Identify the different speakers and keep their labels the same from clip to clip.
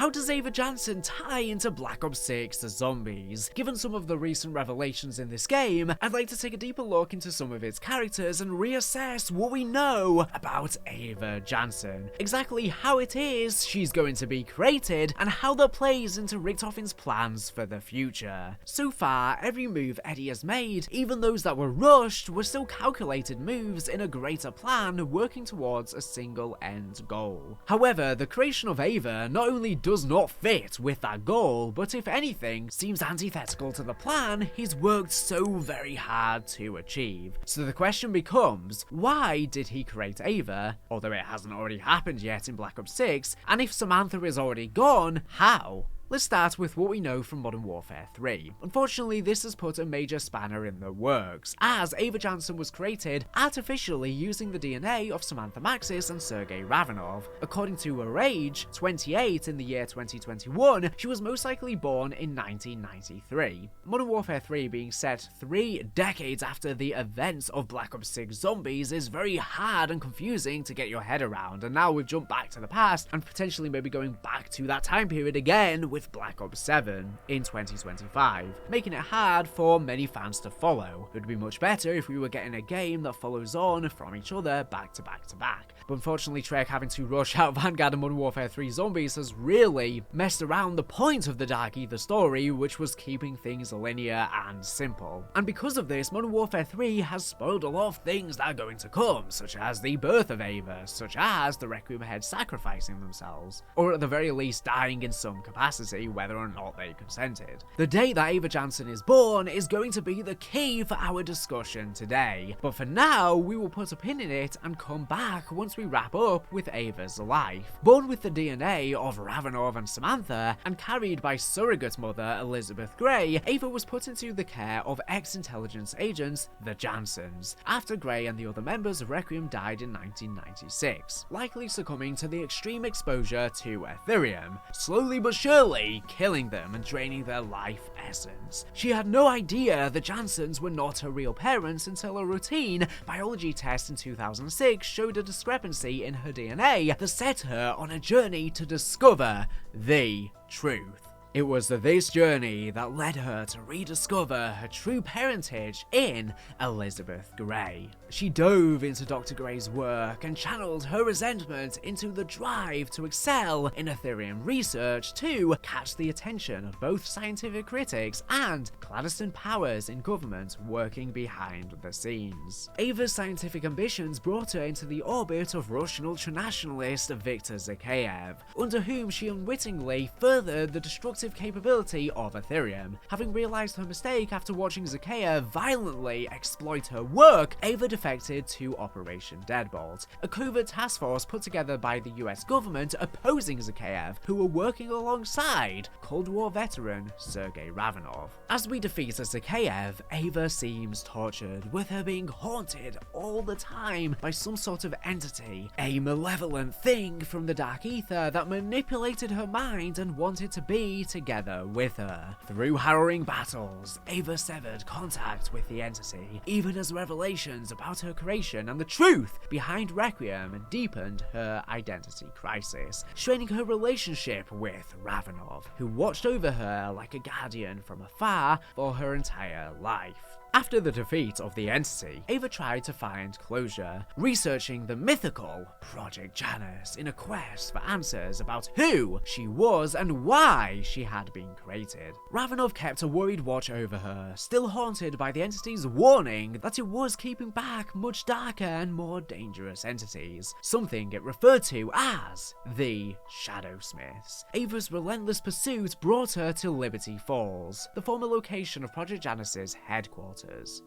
Speaker 1: how does Ava Jansen tie into Black Ops 6 Zombies? Given some of the recent revelations in this game, I'd like to take a deeper look into some of its characters and reassess what we know about Ava Jansen, exactly how it is she's going to be created, and how that plays into Richtofen's plans for the future. So far, every move Eddie has made, even those that were rushed, were still calculated moves in a greater plan working towards a single end goal. However, the creation of Ava not only does not fit with that goal, but if anything, seems antithetical to the plan he's worked so very hard to achieve. So the question becomes, why did he create Ava, although it hasn't already happened yet in Black Ops 6, and if Samantha is already gone, how? Let's start with what we know from Modern Warfare 3. Unfortunately, this has put a major spanner in the works, as Ava Jansen was created artificially using the DNA of Samantha Maxis and Sergei Ravenov. According to her age, 28 in the year 2021, she was most likely born in 1993. Modern Warfare 3 being set 3 decades after the events of Black Ops 6 Zombies is very hard and confusing to get your head around, and now we've jumped back to the past and potentially maybe going back to that time period again with Black Ops 7 in 2025, making it hard for many fans to follow. It would be much better if we were getting a game that follows on from each other back to back to back. But unfortunately, Treyarch having to rush out Vanguard and Modern Warfare 3 Zombies has really messed around the point of the Dark Ether story, which was keeping things linear and simple. And because of this, Modern Warfare 3 has spoiled a lot of things that are going to come, such as the birth of Ava, such as the Requiem heads sacrificing themselves, or at the very least dying in some capacity, whether or not they consented. The day that Ava Jansen is born is going to be the key for our discussion today, but for now we will put a pin in it and come back once we wrap up with Ava's life. Born with the DNA of Ravenov and Samantha, and carried by surrogate mother Elizabeth Gray, Ava was put into the care of ex-intelligence agents, the Jansens, after Gray and the other members of Requiem died in 1996, likely succumbing to the extreme exposure to Ethereum, slowly but surely killing them and draining their life essence. She had no idea the Jansens were not her real parents until a routine biology test in 2006 showed a discrepancy in her DNA that set her on a journey to discover the truth. It was this journey that led her to rediscover her true parentage in Elizabeth Gray. She dove into Dr. Gray's work and channeled her resentment into the drive to excel in Ethereum research to catch the attention of both scientific critics and clandestine powers in government working behind the scenes. Ava's scientific ambitions brought her into the orbit of Russian ultranationalist Viktor Zakhaev, under whom she unwittingly furthered the destructive capability of Ethereum. Having realized her mistake after watching Zakhaev violently exploit her work, Ava defected to Operation Deadbolt, a covert task force put together by the US government opposing Zakhaev, who were working alongside Cold War veteran Sergei Ravenov. As we defeat Zakhaev, Ava seems tortured, with her being haunted all the time by some sort of entity, a malevolent thing from the Dark Ether that manipulated her mind and wanted to be together with her. Through harrowing battles, Ava severed contact with the entity, even as revelations about her creation and the truth behind Requiem deepened her identity crisis, straining her relationship with Ravenov, who watched over her like a guardian from afar for her entire life. After the defeat of the entity, Ava tried to find closure, researching the mythical Project Janus in a quest for answers about who she was and why she had been created. Ravenov kept a worried watch over her, still haunted by the entity's warning that it was keeping back much darker and more dangerous entities, something it referred to as the Shadowsmiths. Ava's relentless pursuit brought her to Liberty Falls, the former location of Project Janus's headquarters,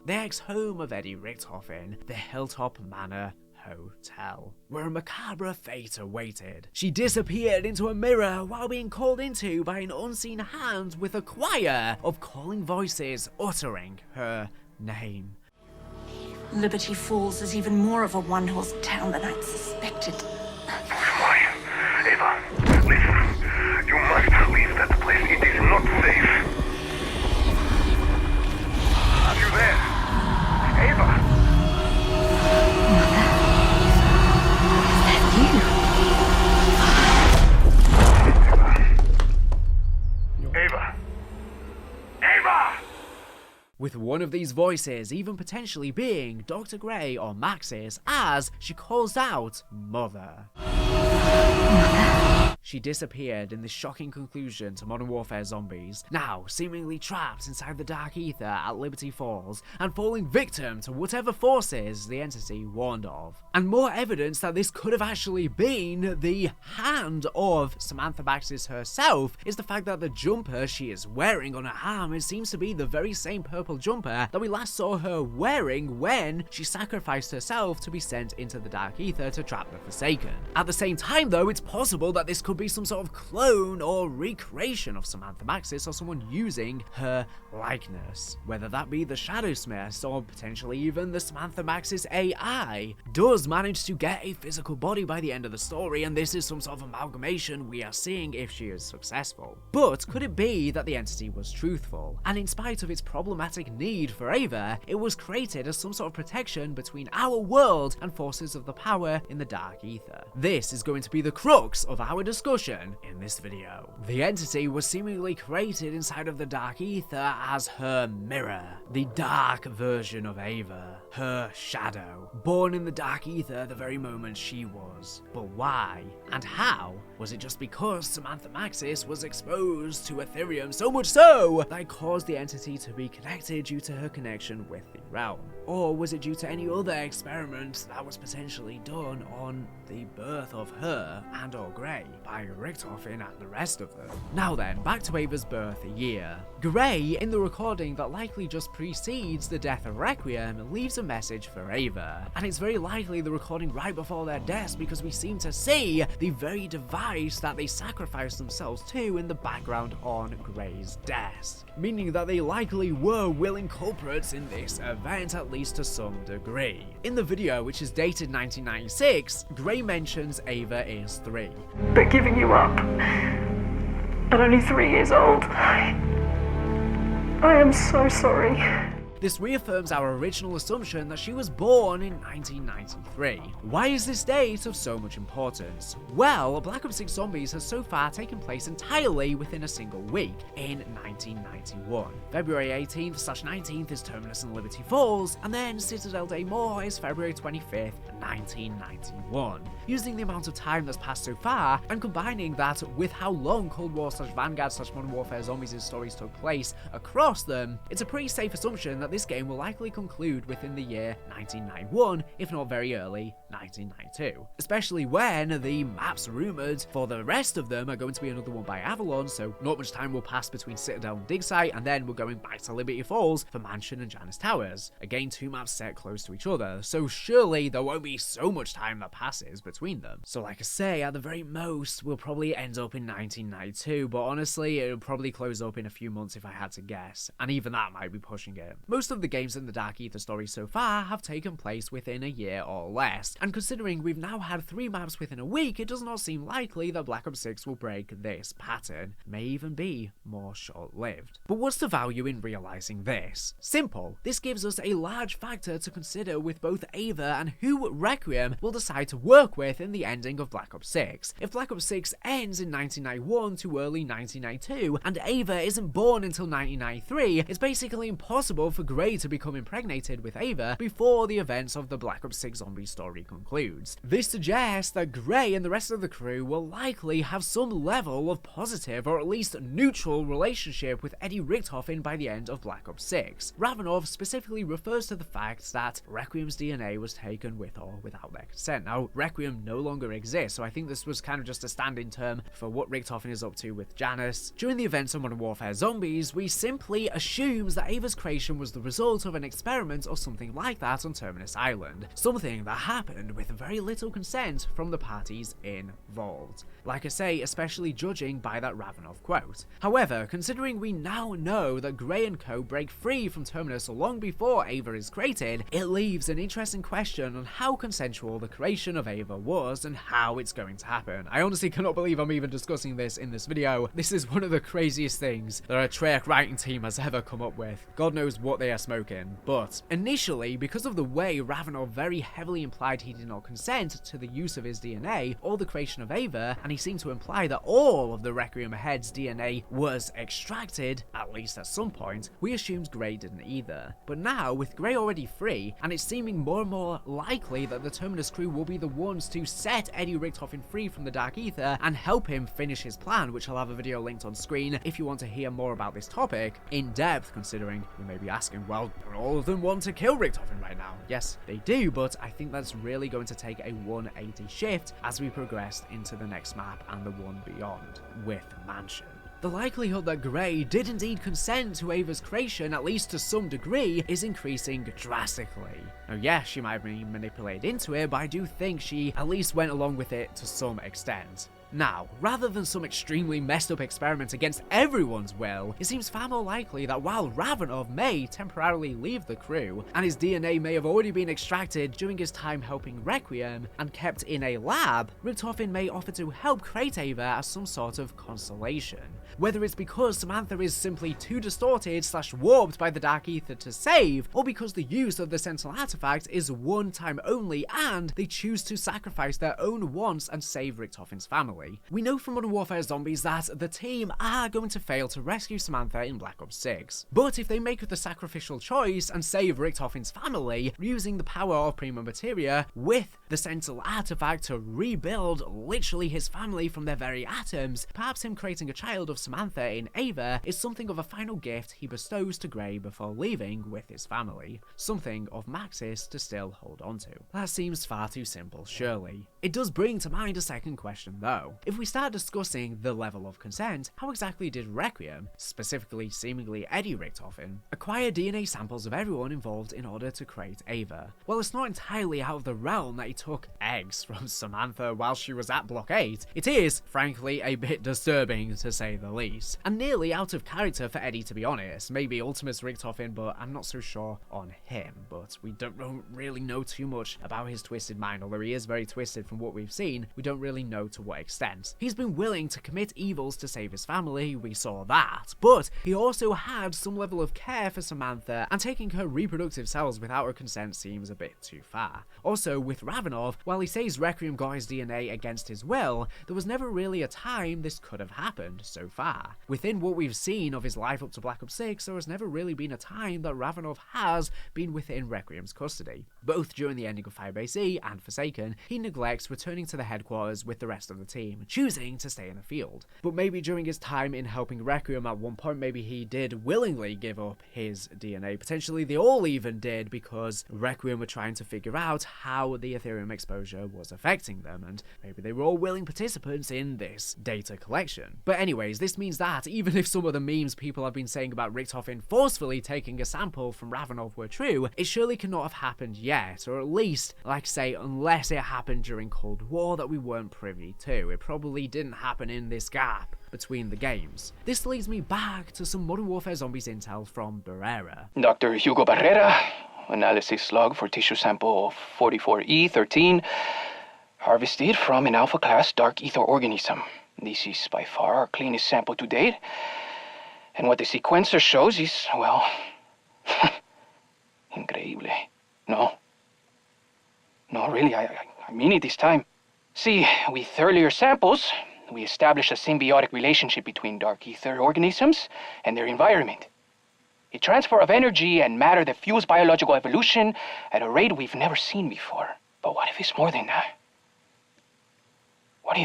Speaker 1: the ex-home of Eddie Richtofen, the Hilltop Manor Hotel, where a macabre fate awaited. She disappeared into a mirror while being called into by an unseen hand with a choir of calling voices uttering her name.
Speaker 2: Liberty Falls is even more of a one-horse town than I'd suspected.
Speaker 3: Why? Ava, listen. You must leave that place. It is not safe. Are you there? Ava!
Speaker 2: Mother? Is that you?
Speaker 1: with one of these voices even potentially being Dr. Gray or Maxis as she calls out Mother. She disappeared in this shocking conclusion to Modern Warfare Zombies, now seemingly trapped inside the dark ether at Liberty Falls and falling victim to whatever forces the entity warned of. And more evidence that this could have actually been the hand of Samantha Maxis herself is the fact that the jumper she is wearing on her arm, it seems to be the very same purple jumper that we last saw her wearing when she sacrificed herself to be sent into the dark ether to trap the Forsaken. At the same time though, it's possible that this could be some sort of clone or recreation of Samantha Maxis or someone using her likeness, whether that be the Shadowsmiths or potentially even the Samantha Maxis AI does manage to get a physical body by the end of the story, and this is some sort of amalgamation we are seeing if she is successful. But could it be that the entity was truthful, and in spite of its problematic need for Ava, it was created as some sort of protection between our world and forces of the power in the dark ether? This is going to be the crux of our discussion in this video. The entity was seemingly created inside of the dark ether as her mirror, the dark version of Ava, her shadow, born in the dark ether the very moment she was. But why and how? Was it just because Samantha Maxis was exposed to Ethereum so much so that it caused the entity to be connected due to her connection with the realm? Or was it due to any other experiment that was potentially done on the birth of her and or Gray by Richtofen and the rest of them? Now then, back to Ava's birth year. Gray, in the recording that likely just precedes the death of Requiem, leaves a message for Ava, and it's very likely the recording right before their deaths because we seem to see the very device that they sacrificed themselves to in the background on Gray's desk, meaning that they likely were willing culprits in this event, at least to some degree. In the video, which is dated 1996, Gray mentions Ava is 3.
Speaker 2: They're giving you up. At only 3 years old. I am so sorry.
Speaker 1: This reaffirms our original assumption that she was born in 1993. Why is this date of so much importance? Well, Black Ops 6 Zombies has so far taken place entirely within a single week, in 1991. February 18th/19th is Terminus and Liberty Falls, and then Citadel Day More is February 25th, 1991. Using the amount of time that's passed so far, and combining that with how long Cold War/Vanguard/Modern Warfare Zombies' stories took place across them, it's a pretty safe assumption that this game will likely conclude within the year 1991, if not very early 1992. Especially when the maps rumoured for the rest of them are going to be another one by Avalon, so not much time will pass between Citadel and Dig Site, and then we're going back to Liberty Falls for Mansion and Janus Towers. Again, 2 maps set close to each other, so surely there won't be so much time that passes between them. So like I say, at the very most, we'll probably end up in 1992, but honestly, it'll probably close up in a few months if I had to guess, and even that might be pushing it. Most of the games in the Dark Ether story so far have taken place within a year or less, and considering we've now had 3 maps within a week, it does not seem likely that Black Ops 6 will break this pattern. It may even be more short-lived. But what's the value in realizing this? Simple. This gives us a large factor to consider with both Ava and who Requiem will decide to work with in the ending of Black Ops 6. If Black Ops 6 ends in 1991 to early 1992, and Ava isn't born until 1993, it's basically impossible for Gray to become impregnated with Ava before the events of the Black Ops 6 Zombie story concludes. This suggests that Gray and the rest of the crew will likely have some level of positive or at least neutral relationship with Eddie Richtofen by the end of Black Ops 6. Ravenov specifically refers to the fact that Requiem's DNA was taken with or without their consent. Now, Requiem no longer exists, so I think this was kind of just a stand-in term for what Richtofen is up to with Janus. During the events of Modern Warfare Zombies, we simply assumes that Ava's creation was the result of an experiment or something like that on Terminus Island, something that happened with very little consent from the parties involved. Like I say, especially judging by that Ravenov quote. However, considering we now know that Gray and co break free from Terminus long before Ava is created, it leaves an interesting question on how consensual the creation of Ava was and how it's going to happen. I honestly cannot believe I'm even discussing this in this video. This is one of the craziest things that a Treyarch writing team has ever come up with. God knows what they are smoking. But initially, because of the way Ravenov very heavily implied he did not consent to the use of his DNA or the creation of Ava, and he seemed to imply that all of the Requiem head's DNA was extracted, at least at some point, we assumed Grey didn't either. But now, with Grey already free, and it's seeming more and more likely that the Terminus crew will be the ones to set Eddie Richtofen free from the Dark Ether and help him finish his plan, which I'll have a video linked on screen if you want to hear more about this topic in depth, considering you may be asking, well, don't all of them want to kill Richtofen right now? Yes, they do, but I think that's really going to take a 180 shift as we progress into the next map and the one beyond, with Mansion. The likelihood that Grey did indeed consent to Ava's creation, at least to some degree, is increasing drastically. Now yes, she might have been manipulated into it, but I do think she at least went along with it to some extent. Now, rather than some extremely messed up experiment against everyone's will, it seems far more likely that while Ravenov may temporarily leave the crew, and his DNA may have already been extracted during his time helping Requiem and kept in a lab, Richtofen may offer to help create Ava as some sort of consolation. Whether it's because Samantha is simply too distorted / warped by the Dark Ether to save, or because the use of the Sentinel artifact is one time only and they choose to sacrifice their own wants and save Richtofen's family. We know from Modern Warfare Zombies that the team are going to fail to rescue Samantha in Black Ops 6. But if they make the sacrificial choice and save Richtofen's family, using the power of Prima Materia with the Sentinel artifact to rebuild literally his family from their very atoms, perhaps him creating a child of Samantha in Ava is something of a final gift he bestows to Grey before leaving with his family. Something of Maxis to still hold on to. That seems far too simple, surely. It does bring to mind a second question though. If we start discussing the level of consent, how exactly did Requiem, specifically seemingly Eddie Richtofen, acquire DNA samples of everyone involved in order to create Ava? Well, it's not entirely out of the realm that he took eggs from Samantha while she was at Block 8. It is, frankly, a bit disturbing to say the least, and nearly out of character for Eddie, to be honest. Maybe Ultimus Richtofen, but I'm not so sure on him. But we don't really know too much about his twisted mind, although he is very twisted from what we've seen. We don't really know to what extent. He's been willing to commit evils to save his family, we saw that, but he also had some level of care for Samantha, and taking her reproductive cells without her consent seems a bit too far. Also, with Ravenov, while he says Requiem got his DNA against his will, there was never really a time this could have happened so far. Within what we've seen of his life up to Black Ops 6, there has never really been a time that Ravenov has been within Requiem's custody. Both during the ending of Firebase E and Forsaken, he neglects returning to the headquarters with the rest of the team, choosing to stay in the field. But maybe during his time in helping Requiem at one point, maybe he did willingly give up his DNA. Potentially they all even did, because Requiem were trying to figure out how the Ethereum exposure was affecting them, and maybe they were all willing participants in this data collection. But anyways, this means that even if some of the memes people have been saying about Richtofen forcefully taking a sample from Ravenov were true, it surely cannot have happened yet, or at least, like say, unless it happened during Cold War that we weren't privy to. It probably didn't happen in this gap between the games. This leads me back to some Modern Warfare Zombies intel from Barrera.
Speaker 4: Dr. Hugo Barrera, analysis log for tissue sample 44E13, harvested from an alpha-class dark ether organism. This is by far our cleanest sample to date, and what the sequencer shows is, well, increíble. No, really, I mean it this time. See, with earlier samples, we established a symbiotic relationship between dark ether organisms and their environment. A transfer of energy and matter that fuels biological evolution at a rate we've never seen before. But what if it's more than that? What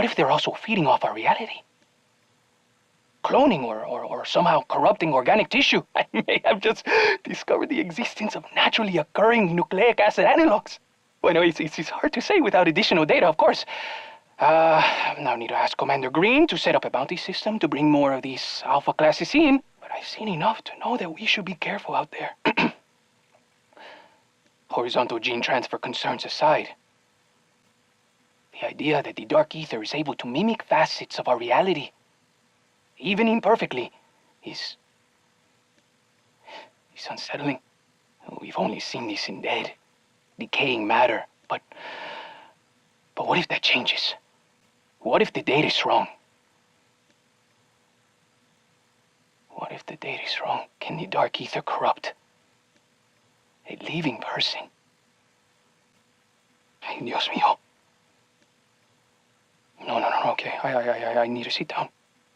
Speaker 4: if they're also feeding off our reality? Cloning or somehow corrupting organic tissue? I may have just discovered the existence of naturally occurring nucleic acid analogs. Well, no, it's hard to say without additional data, of course. Now need to ask Commander Green to set up a bounty system to bring more of these alpha classes in. But I've seen enough to know that we should be careful out there. Horizontal gene transfer concerns aside, the idea that the dark ether is able to mimic facets of our reality, even imperfectly, is unsettling. We've only seen this in dead, decaying matter, but what if that changes? What if the data is wrong? What if if the data is wrong, can the dark ether corrupt a living person? Ay, Dios mío. No, okay. I need to sit down.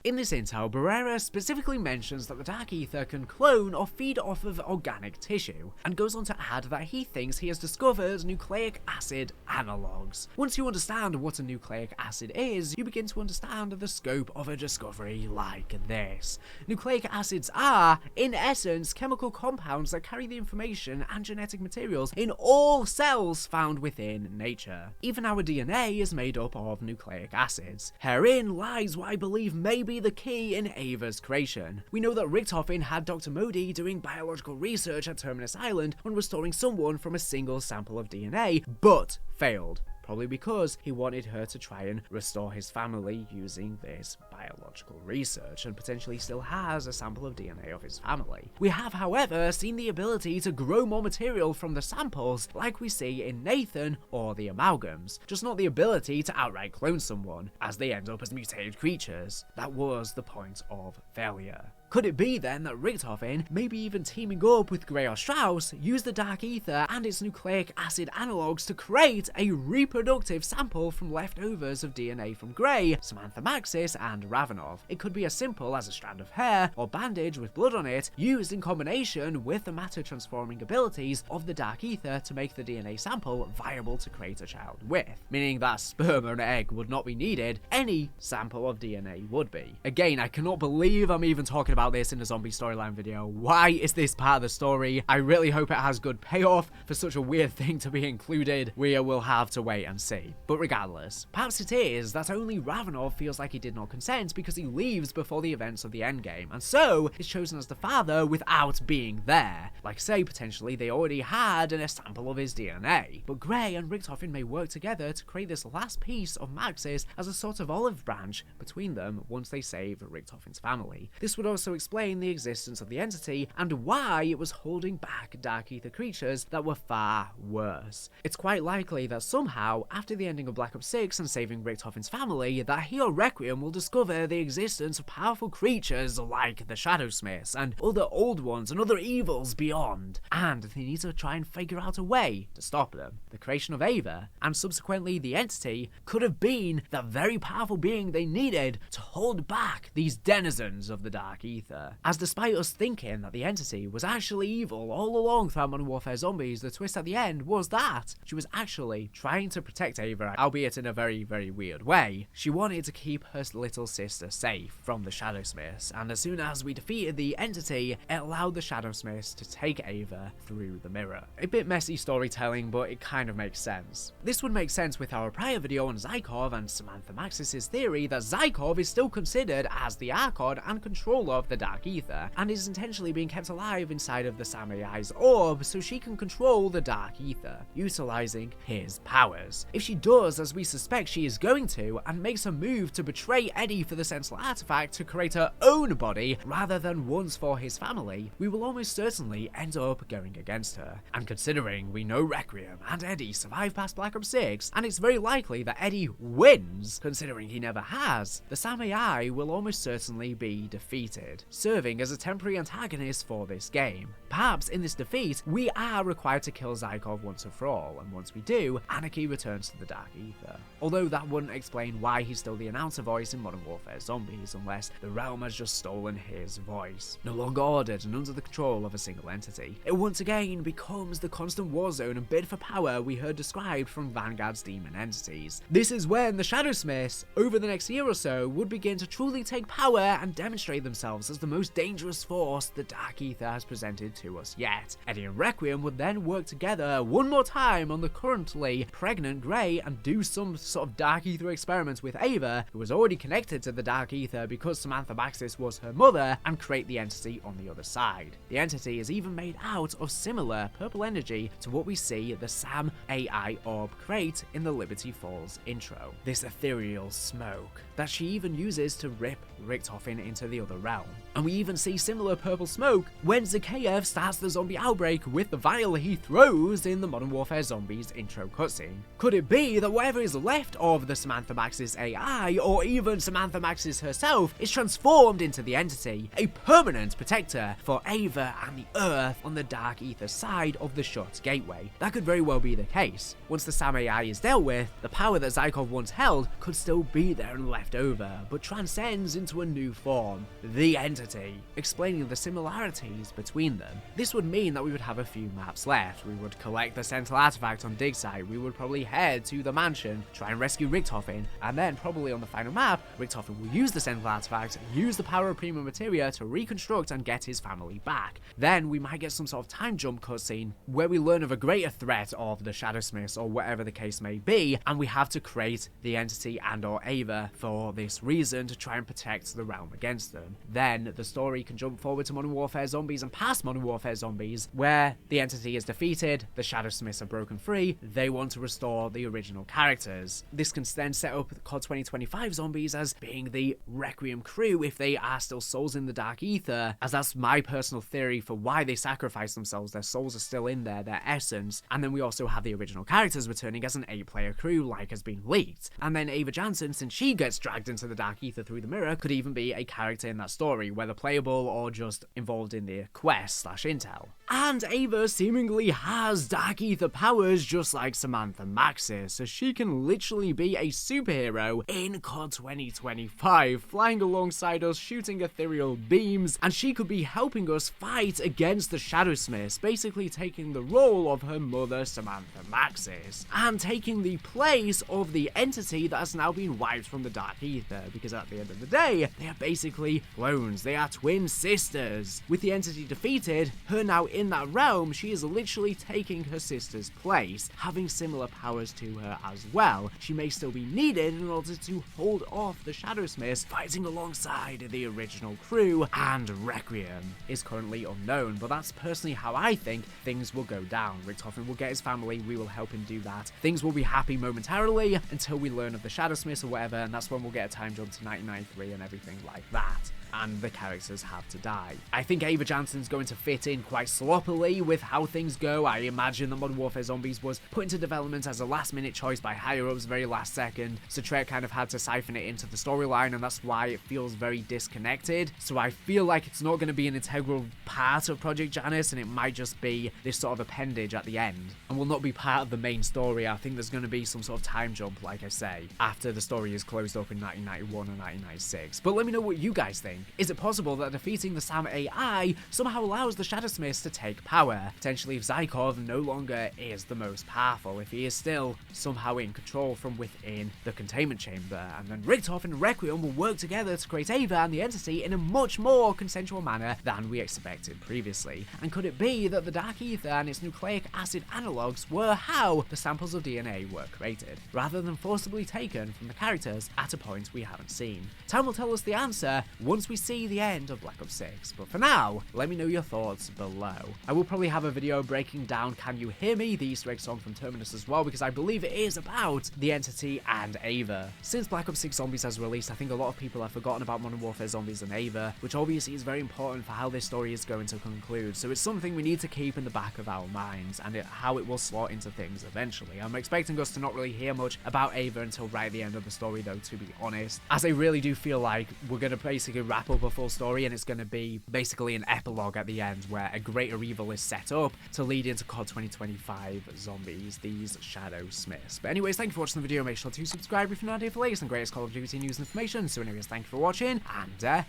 Speaker 1: In this intel, Barrera specifically mentions that the dark ether can clone or feed off of organic tissue, and goes on to add that he thinks he has discovered nucleic acid analogues. Once you understand what a nucleic acid is, you begin to understand the scope of a discovery like this. Nucleic acids are, in essence, chemical compounds that carry the information and genetic materials in all cells found within nature. Even our DNA is made up of nucleic acids. Herein lies what I believe may be the key in Ava's creation. We know that Richtofen had Dr. Modi doing biological research at Terminus Island on restoring someone from a single sample of DNA, but failed. Probably because he wanted her to try and restore his family using this biological research, and potentially still has a sample of DNA of his family. We have, however, seen the ability to grow more material from the samples like we see in Nathan or the amalgams, just not the ability to outright clone someone, as they end up as mutated creatures. That was the point of failure. Could it be then that Richtofen, maybe even teaming up with Gray or Strauss, used the dark ether and its nucleic acid analogues to create a reproductive sample from leftovers of DNA from Gray, Samantha Maxis, and Ravenov? It could be as simple as a strand of hair or bandage with blood on it, used in combination with the matter transforming abilities of the dark ether to make the DNA sample viable to create a child with, meaning that sperm or an egg would not be needed, any sample of DNA would be. Again, I cannot believe I'm even talking about this in a zombie storyline video. Why is this part of the story? I really hope it has good payoff for such a weird thing to be included. We will have to wait and see. But regardless, perhaps it is that only Ravenov feels like he did not consent because he leaves before the events of the endgame, and so is chosen as the father without being there. Like say, potentially they already had a sample of his DNA. But Gray and Richtofen may work together to create this last piece of Maxis as a sort of olive branch between them once they save Richtofen's family. This would also explain the existence of the entity and why it was holding back dark ether creatures that were far worse. It's quite likely that somehow, after the ending of Black Ops 6 and saving Richtofen's family, that he or Requiem will discover the existence of powerful creatures like the Shadowsmiths and other old ones and other evils beyond, and they need to try and figure out a way to stop them. The creation of Ava, and subsequently the entity, could have been the very powerful being they needed to hold back these denizens of the dark ether. As despite us thinking that the entity was actually evil all along throughout Modern Warfare Zombies, the twist at the end was that she was actually trying to protect Ava, albeit in a very, very weird way. She wanted to keep her little sister safe from the Shadowsmiths, and as soon as we defeated the entity, it allowed the Shadowsmiths to take Ava through the mirror. A bit messy storytelling, but it kind of makes sense. This would make sense with our prior video on Zykov and Samantha Maxis' theory that Zykov is still considered as the Archon and controller of the dark ether, and is intentionally being kept alive inside of the Sam AI's orb so she can control the dark ether, utilizing his powers. If she does, as we suspect she is going to, and makes a move to betray Eddie for the Sentinel artifact to create her own body rather than one's for his family, we will almost certainly end up going against her. And considering we know Requiem and Eddie survive past Black Ops 6, and it's very likely that Eddie wins, considering he never has, the Sam AI will almost certainly be defeated, serving as a temporary antagonist for this game. Perhaps in this defeat, we are required to kill Zykov once and for all, and once we do, Anarchy returns to the dark ether. Although that wouldn't explain why he's still the announcer voice in Modern Warfare Zombies, unless the realm has just stolen his voice. No longer ordered and under the control of a single entity, it once again becomes the constant war zone and bid for power we heard described from Vanguard's demon entities. This is when the Shadowsmiths, over the next year or so, would begin to truly take power and demonstrate themselves as the most dangerous force the dark ether has presented to us yet. Eddie and Requiem would then work together one more time on the currently pregnant Grey and do some sort of dark ether experiment with Ava, who was already connected to the dark ether because Samantha Maxis was her mother, and create the entity on the other side. The entity is even made out of similar purple energy to what we see the Sam AI orb create in the Liberty Falls intro. This ethereal smoke that she even uses to rip Richtofen into the other realm. And we even see similar purple smoke when Zakhaev starts the zombie outbreak with the vial he throws in the Modern Warfare Zombies intro cutscene. Could it be that whatever is left of the Samantha Maxis AI, or even Samantha Maxis herself, is transformed into the entity, a permanent protector for Ava and the Earth on the Dark Ether side of the shut gateway? That could very well be the case. Once the Sam AI is dealt with, the power that Zykov once held could still be there and left over, but transcends into a new form, the entity, explaining the similarities between them. This would mean that we would have a few maps left. We would collect the Sentinel artifact on dig site, we would probably head to the mansion, try and rescue Richtofen, and then probably on the final map, Richtofen will use the Sentinel artifact, use the power of Prima Materia to reconstruct and get his family back. Then we might get some sort of time jump cutscene where we learn of a greater threat of the Shadowsmiths or whatever the case may be, and we have to create the entity and or Ava for this reason to try and protect the realm against them. Then the story can jump forward to Modern Warfare Zombies and past Modern Warfare Zombies, where the entity is defeated, the Shadowsmiths are broken free, they want to restore the original characters. This can then set up COD 2025 Zombies as being the Requiem crew if they are still souls in the Dark Ether, as that's my personal theory for why they sacrifice themselves. Their souls are still in there, their essence. And then we also have the original characters returning as an 8-player crew like has been leaked. And then Ava Jansen, since she gets dragged into the Dark Ether through the mirror, could even be a character in that story, whether playable or just involved in the quest/intel. And Ava seemingly has Dark Ether powers just like Samantha Maxis, so she can literally be a superhero in COD 2025, flying alongside us, shooting ethereal beams, and she could be helping us fight against the Shadowsmiths, basically taking the role of her mother Samantha Maxis, and taking the place of the entity that has now been wiped from the Dark Ether, because at the end of the day, they are basically clones, they are twin sisters. With the entity defeated, her now in that realm, she is literally taking her sister's place, having similar powers to her as well. She may still be needed in order to hold off the Shadowsmiths, fighting alongside the original crew, and Requiem is currently unknown, but that's personally how I think things will go down. Richtofen will get his family, we will help him do that. Things will be happy momentarily until we learn of the Shadowsmiths or whatever, and that's when we'll get a time jump to 1993 and everything like that. And the characters have to die. I think Ava Jansen's going to fit in quite sloppily with how things go. I imagine that Modern Warfare Zombies was put into development as a last-minute choice by higher-ups, very last second, so Trek kind of had to siphon it into the storyline, and that's why it feels very disconnected. So I feel like it's not going to be an integral part of Project Janus, and it might just be this sort of appendage at the end, and will not be part of the main story. I think there's going to be some sort of time jump, like I say, after the story is closed up in 1991 or 1996. But let me know what you guys think. Is it possible that defeating the Sam AI somehow allows the Shadowsmiths to take power? Potentially if Zykov no longer is the most powerful, if he is still somehow in control from within the containment chamber, and then Richtofen and Requiem will work together to create Ava and the entity in a much more consensual manner than we expected previously. And could it be that the Dark Ether and its nucleic acid analogues were how the samples of DNA were created, rather than forcibly taken from the characters at a point we haven't seen? Time will tell us the answer once we see the end of Black Ops 6, but for now, let me know your thoughts below. I will probably have a video breaking down Can You Hear Me, the Easter egg song from Terminus as well, because I believe it is about the entity and Ava. Since Black Ops 6 Zombies has released, I think a lot of people have forgotten about Modern Warfare Zombies and Ava, which obviously is very important for how this story is going to conclude, so it's something we need to keep in the back of our minds, and how it will slot into things eventually. I'm expecting us to not really hear much about Ava until right at the end of the story though, to be honest, as I really do feel like we're going to basically wrap up a full story, and it's going to be basically an epilogue at the end where a greater evil is set up to lead into COD 2025 Zombies, these Shadowsmiths. But anyways, thank you for watching the video. Make sure to subscribe if you're not here for latest and greatest Call of Duty news and information. So anyways, thank you for watching, and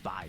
Speaker 1: bye.